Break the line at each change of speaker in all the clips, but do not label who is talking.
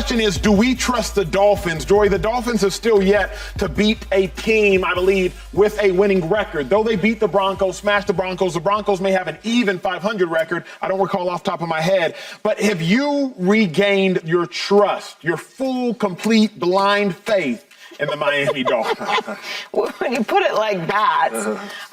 question is, do we trust the Dolphins? Joy, the Dolphins have still yet to beat a team, I believe, with a winning record. Though they beat the Broncos, smashed the Broncos may have an even 500 record. I don't recall off the top of my head. But have you regained your trust, your full, complete, blind faith in the Miami Dolphins?
When you put it like that,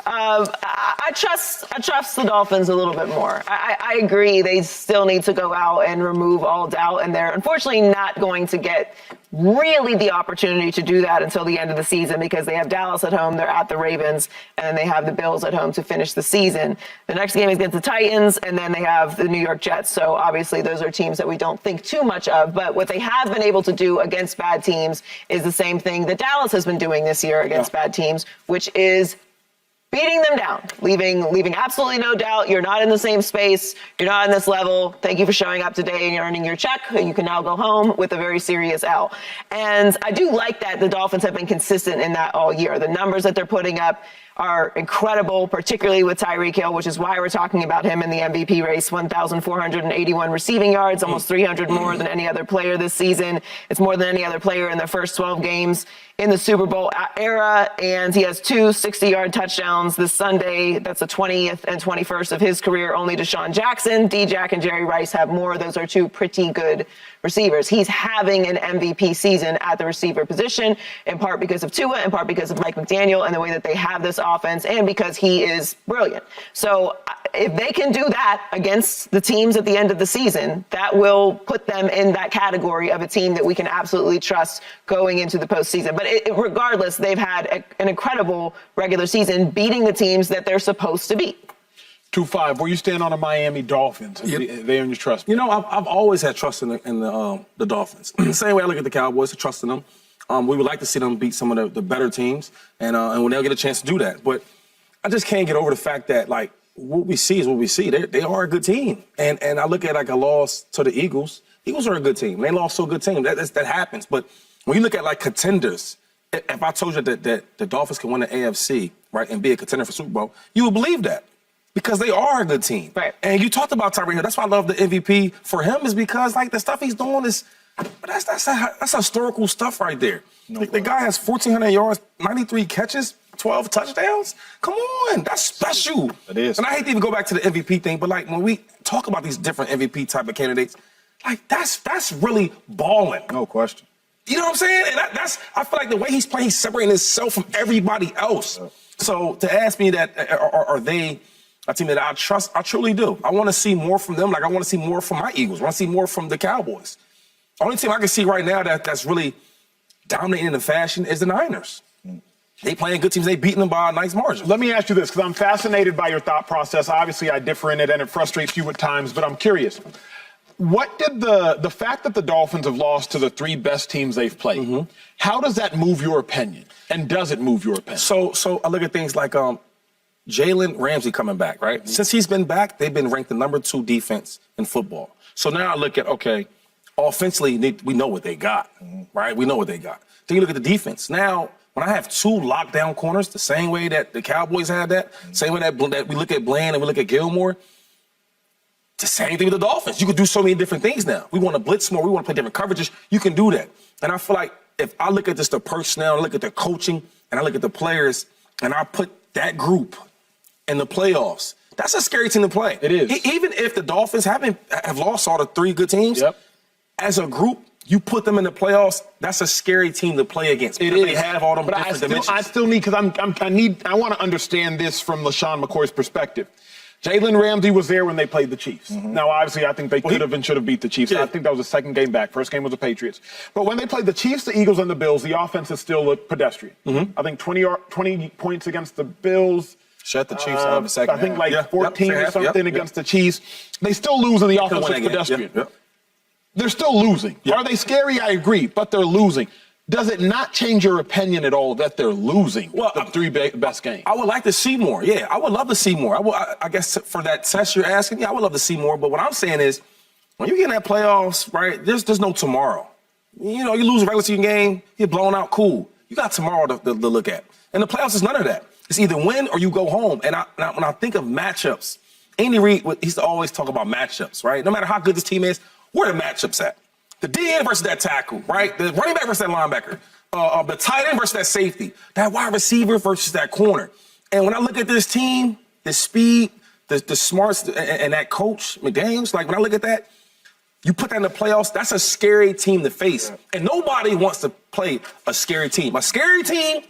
I trust the Dolphins a little bit more. I agree they still need to go out and remove all doubt, and they're unfortunately not going to get really the opportunity to do that until the end of the season because they have Dallas at home, they're at the Ravens, and then they have the Bills at home to finish the season. The next game is against the Titans, and then they have the New York Jets. So obviously those are teams that we don't think too much of, but what they have been able to do against bad teams is the same thing that Dallas has been doing this year against bad teams, which is beating them down, leaving absolutely no doubt. You're not in the same space. You're not on this level. Thank you for showing up today and you're earning your check. You can now go home with a very serious L. And I do like that the Dolphins have been consistent in that all year. The numbers that they're putting up are incredible, particularly with Tyreek Hill, which is why we're talking about him in the MVP race. 1,481 receiving yards, almost 300 more than any other player this season. It's more than any other player in their first 12 games in the Super Bowl era, and he has 2 60-yard touchdowns this Sunday. That's the 20th and 21st of his career. Only Deshaun Jackson, D-Jack, and Jerry Rice have more. Those are 2 pretty good receivers. He's having an MVP season at the receiver position, in part because of Tua, in part because of Mike McDaniel and the way that they have this offense, and because he is brilliant. So if they can do that against the teams at the end of the season, that will put them in that category of a team that we can absolutely trust going into the postseason. But regardless, they've had an incredible regular season beating the teams that they're supposed to beat.
2-5, where you stand on the Miami Dolphins? They earn your trust.
You know, I've always had trust in the Dolphins. Same way I look at the Cowboys, I trust in them. We would like to see them beat some of the better teams, and when they'll get a chance to do that. But I just can't get over the fact that, like, what we see is what we see. They are a good team. And I look at, like, a loss to the Eagles. Eagles are a good team. They lost to a good team. That happens. But when you look at, like, contenders, if I told you that the Dolphins can win the AFC, right, and be a contender for Super Bowl, you would believe that. Because they are a good team.
Right.
And you talked about Tyreek Hill. That's why I love the MVP for him, is because, like, the stuff he's doing is, that's historical stuff right there. The guy has 1,400 yards, 93 catches, 12 touchdowns. Come on, that's special.
It is.
And I hate to even go back to the MVP thing, but, like, when we talk about these different MVP type of candidates, like, that's really balling.
No question.
You know what I'm saying? And I feel like the way he's playing, he's separating himself from everybody else. So to ask me that, are they a team that I trust? I truly do. I want to see more from them. Like, I want to see more from my Eagles. I want to see more from the Cowboys. The only team I can see right now that's really dominating in the fashion is the Niners. They playing good teams. They beating them by a nice margin.
Let me ask you this, because I'm fascinated by your thought process. Obviously, I differ in it, and it frustrates you at times, but I'm curious. What did the fact that the Dolphins have lost to the 3 best teams they've played, how does that move your opinion? And does it move your opinion?
So I look at things like Jalen Ramsey coming back, right? Since he's been back, they've been ranked the number 2 defense in football. So now I look at, okay, offensively, we know what they got, right? We know what they got. Then you look at the defense. Now, when I have 2 lockdown corners, the same way that the Cowboys had that, same way that we look at Bland and we look at Gilmore, the same thing with the Dolphins. You can do so many different things now. We want to blitz more. We want to play different coverages. You can do that. And I feel like if I look at just the personnel, I look at the coaching, and I look at the players, and I put that group in the playoffs, that's a scary team to play.
It is.
Even if the Dolphins have lost all the 3 good teams, as a group, you put them in the playoffs, that's a scary team to play against.
It is.
They have all them
but
different dimensions.
I still need, because I want to understand this from LeSean McCoy's perspective. Jalen Ramsey was there when they played the Chiefs. Now, obviously, I think they could have and should have beat the Chiefs. I think that was the second game back. First game was the Patriots. But when they played the Chiefs, the Eagles, and the Bills, the offenses still looked pedestrian. I think 20 points against the Bills.
Shut the Chiefs out in the second
I think
half.
14 or something against the Chiefs. They still lose, and the offense was pedestrian. They're still losing. Are they scary? I agree, but they're losing. Does it not change your opinion at all that they're losing the 3 best games? I
would like to see more. Yeah, I would love to see more. I guess for that test you're asking, I would love to see more. But what I'm saying is, when you get in that playoffs, right, there's no tomorrow. You know, you lose a regular season game, you're blown out, cool. You got tomorrow to look at. And the playoffs is none of that. It's either win or you go home. And when I think of matchups, Andy Reid, he used to always talk about matchups, right? No matter how good this team is, where are the matchups at? The DN versus that tackle, right? The running back versus that linebacker. The tight end versus that safety. That wide receiver versus that corner. And when I look at this team, the speed, the smarts, and that coach, McDaniels, like when I look at that, you put that in the playoffs, that's a scary team to face. Yeah. And nobody wants to play a scary team. A scary team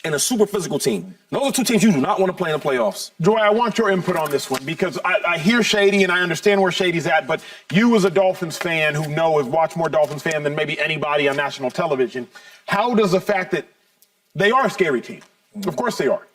and a super physical team. Those are two teams you do not want to play in the playoffs.
Joy, I want your input on this one because I hear Shady and I understand where Shady's at, but you as a Dolphins fan who has watched more Dolphins fan than maybe anybody on national television, how does the fact that they are a scary team, of course they are,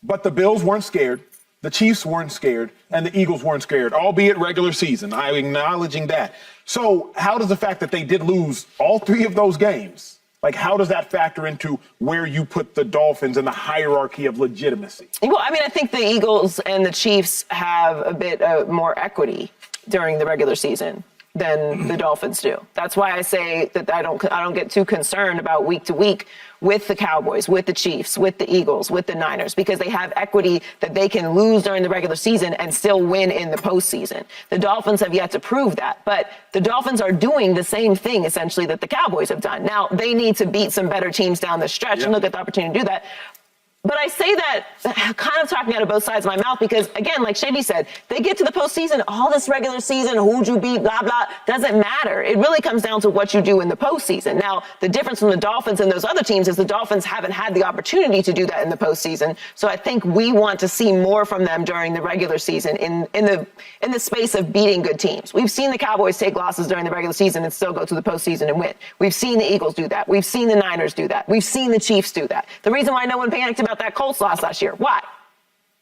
but the Bills weren't scared, the Chiefs weren't scared, and the Eagles weren't scared, albeit regular season, I'm acknowledging that. So how does the fact that they did lose all three of those games, like how does that factor into where you put the Dolphins in the hierarchy of legitimacy?
Well, I mean, I think the Eagles and the Chiefs have a bit more equity during the regular season than the Dolphins do. That's why I say that I don't get too concerned about week to week with the Cowboys, with the Chiefs, with the Eagles, with the Niners, because they have equity that they can lose during the regular season and still win in the postseason. The Dolphins have yet to prove that, but the Dolphins are doing the same thing essentially that the Cowboys have done. Now, they need to beat some better teams down the stretch and look at the opportunity to do that. But I say that kind of talking out of both sides of my mouth because, again, like Shady said, they get to the postseason, all this regular season, who'd you beat, blah, blah, doesn't matter. It really comes down to what you do in the postseason. Now, the difference from the Dolphins and those other teams is the Dolphins haven't had the opportunity to do that in the postseason. So I think we want to see more from them during the regular season in the space of beating good teams. We've seen the Cowboys take losses during the regular season and still go to the postseason and win. We've seen the Eagles do that. We've seen the Niners do that. We've seen the Chiefs do that. The reason why no one panicked about that Colts loss last year. Why?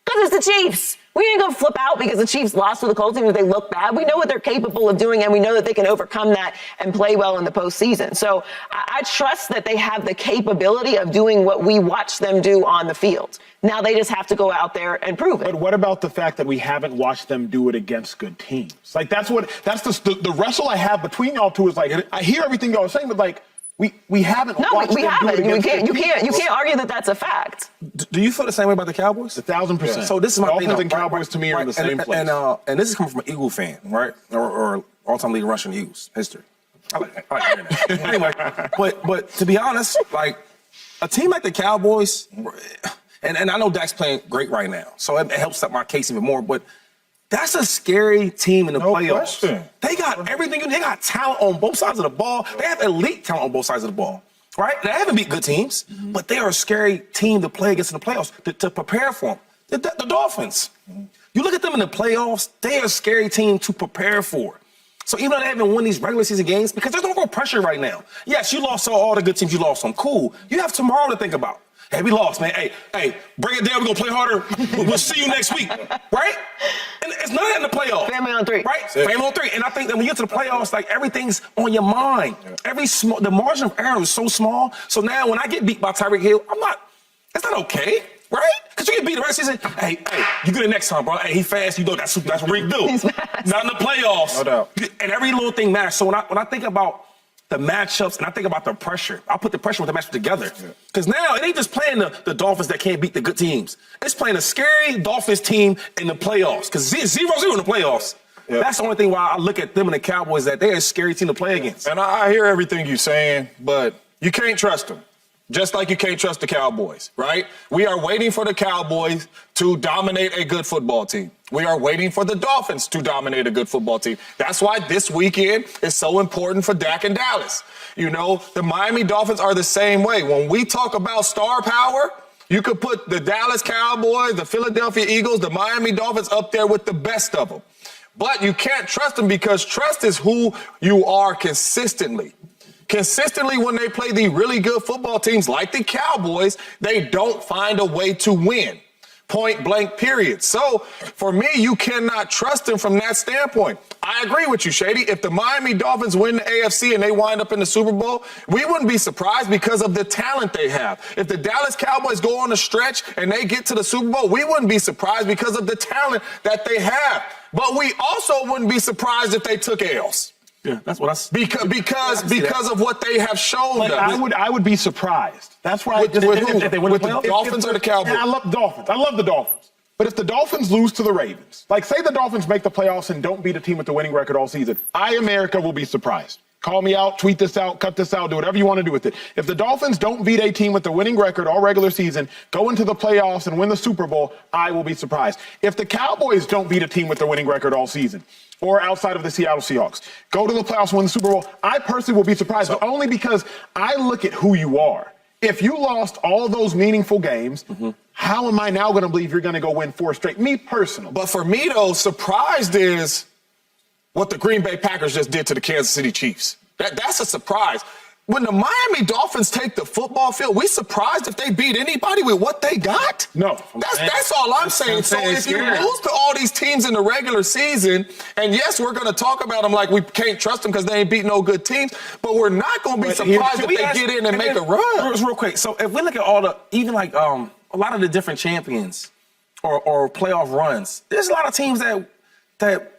Because it's the Chiefs. We ain't going to flip out because the Chiefs lost to the Colts even if they look bad. We know what they're capable of doing, and we know that they can overcome that and play well in the postseason. So I trust that they have the capability of doing what we watch them do on the field. Now they just have to go out there and prove it.
But what about the fact that we haven't watched them do it against good teams? Like that's the wrestle I have between y'all two is like, I hear everything y'all are saying, but like, we haven't watched them do it against good teams.
You can't argue that that's a fact.
Do you feel the same way about the Cowboys?
1,000%.
So this is my
Dolphins
thing.
And Cowboys to me are in the same place.
And this is coming from an Eagle fan, right? Or all-time leader Russian Eagles history. I like hearing that. Anyway, but to be honest, like a team like the Cowboys, and I know Dak's playing great right now, so it helps up my case even more. But that's a scary team in the playoffs.
Question.
They got everything. They got talent on both sides of the ball. They have elite talent on both sides of the ball. Right? They haven't beat good teams, but they are a scary team to play against in the playoffs, to prepare for them. The Dolphins. You look at them in the playoffs, they are a scary team to prepare for. So even though they haven't won these regular season games, because there's no real pressure right now. Yes, you lost all the good teams you lost on. Cool. You have tomorrow to think about. Hey, we lost, man. Hey, bring it down. We're going to play harder. We'll see you next week. Right? And it's none of that in the playoffs.
Family on three.
Right? Family on three. And I think that when you get to the playoffs, like everything's on your mind. The margin of error is so small. So now when I get beat by Tyreek Hill, it's not okay. Right? Because you get beat the rest of the season. Hey, you get it next time, bro. Hey, he fast. You know that's what Rick do.
He's fast.
Not in the playoffs.
No doubt.
And every little thing matters. So when I think about the matchups, and I think about the pressure. I put the pressure with the matchup together. Because now it ain't just playing the Dolphins that can't beat the good teams. It's playing a scary Dolphins team in the playoffs. Because 0-0 in the playoffs. Yeah. That's the only thing why I look at them and the Cowboys, that they're a scary team to play against.
And I hear everything you're saying, but you can't trust them. Just like you can't trust the Cowboys, right? We are waiting for the Cowboys to dominate a good football team. We are waiting for the Dolphins to dominate a good football team. That's why this weekend is so important for Dak and Dallas. You know, the Miami Dolphins are the same way. When we talk about star power, you could put the Dallas Cowboys, the Philadelphia Eagles, the Miami Dolphins up there with the best of them. But you can't trust them because trust is who you are consistently. Consistently, when they play the really good football teams like the Cowboys, they don't find a way to win. Point blank, period. So, for me, you cannot trust them from that standpoint. I agree with you, Shady. If the Miami Dolphins win the AFC and they wind up in the Super Bowl, we wouldn't be surprised because of the talent they have. If the Dallas Cowboys go on a stretch and they get to the Super Bowl, we wouldn't be surprised because of the talent that they have. But we also wouldn't be surprised if they took L's.
Yeah, that's what
because of what they have shown
Like,
us.
I would be surprised. That's why
With who?
if they win
With
the
the
playoffs?
Dolphins or the Cowboys?
And I love the Dolphins. I love the Dolphins. But if the Dolphins lose to the Ravens, like say the Dolphins make the playoffs and don't beat a team with the winning record all season, America, will be surprised. Call me out, tweet this out, cut this out, do whatever you want to do with it. If the Dolphins don't beat a team with a winning record all regular season, go into the playoffs and win the Super Bowl, I will be surprised. If the Cowboys don't beat a team with a winning record all season, or outside of the Seattle Seahawks, go to the playoffs and win the Super Bowl, I personally will be surprised, but only because I look at who you are. If you lost all those meaningful games, how am I now going to believe you're going to go win 4 straight? Me personally.
But for me, though, surprised is what the Green Bay Packers just did to the Kansas City Chiefs. That's a surprise. When the Miami Dolphins take the football field, we surprised if they beat anybody with what they got?
No.
That's all I'm saying. So if you lose to all these teams in the regular season, and yes, we're going to talk about them like we can't trust them because they ain't beat no good teams, but we're not going to be surprised if they get in and make a run.
Real quick. So if we look at all the, even like a lot of the different champions or playoff runs, there's a lot of teams that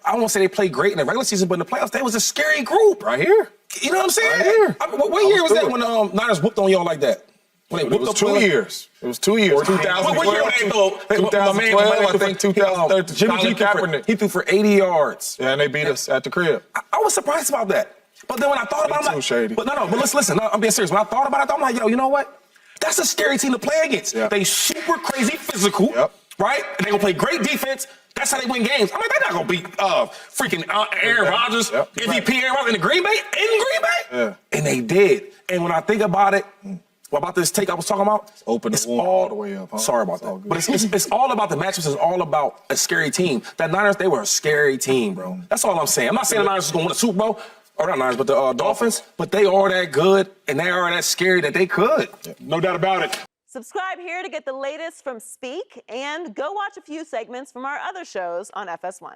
I won't say they played great in the regular season, but in the playoffs, they was a scary group.
Right here.
You know what I'm saying?
Right here.
What year was that when Niners whooped on y'all like that? When they whooped
It was 2 years. It was 2 years. 2012,
what year was that, though?
2012, I think 2013.
Jimmy G
Kaepernick.
He threw for 80 yards.
Yeah, and they beat us at the crib.
I was surprised about that. But then when I thought about it, I'm like,
shady.
but listen, I'm being serious. When I thought about it, I'm like, yo, you know what? That's a scary team to play against.
Yep.
They super crazy physical, right? And they gonna play great defense. That's how they win games. I mean, they're not gonna beat freaking Aaron Rodgers, MVP Aaron Rodgers in Green Bay.
Yeah.
And they did. And when I think about it, about this take I was talking about,
Open the wall all the way up. Huh?
Sorry about that. But it's all about the matchups. It's all about a scary team. That Niners, they were a scary team, bro. That's all I'm saying. I'm not saying the Niners is gonna win a Super Bowl. Or not Niners, but the Dolphins. But they are that good, and they are that scary that they could.
No doubt about it.
Subscribe here to get the latest from Speak, and go watch a few segments from our other shows on FS1.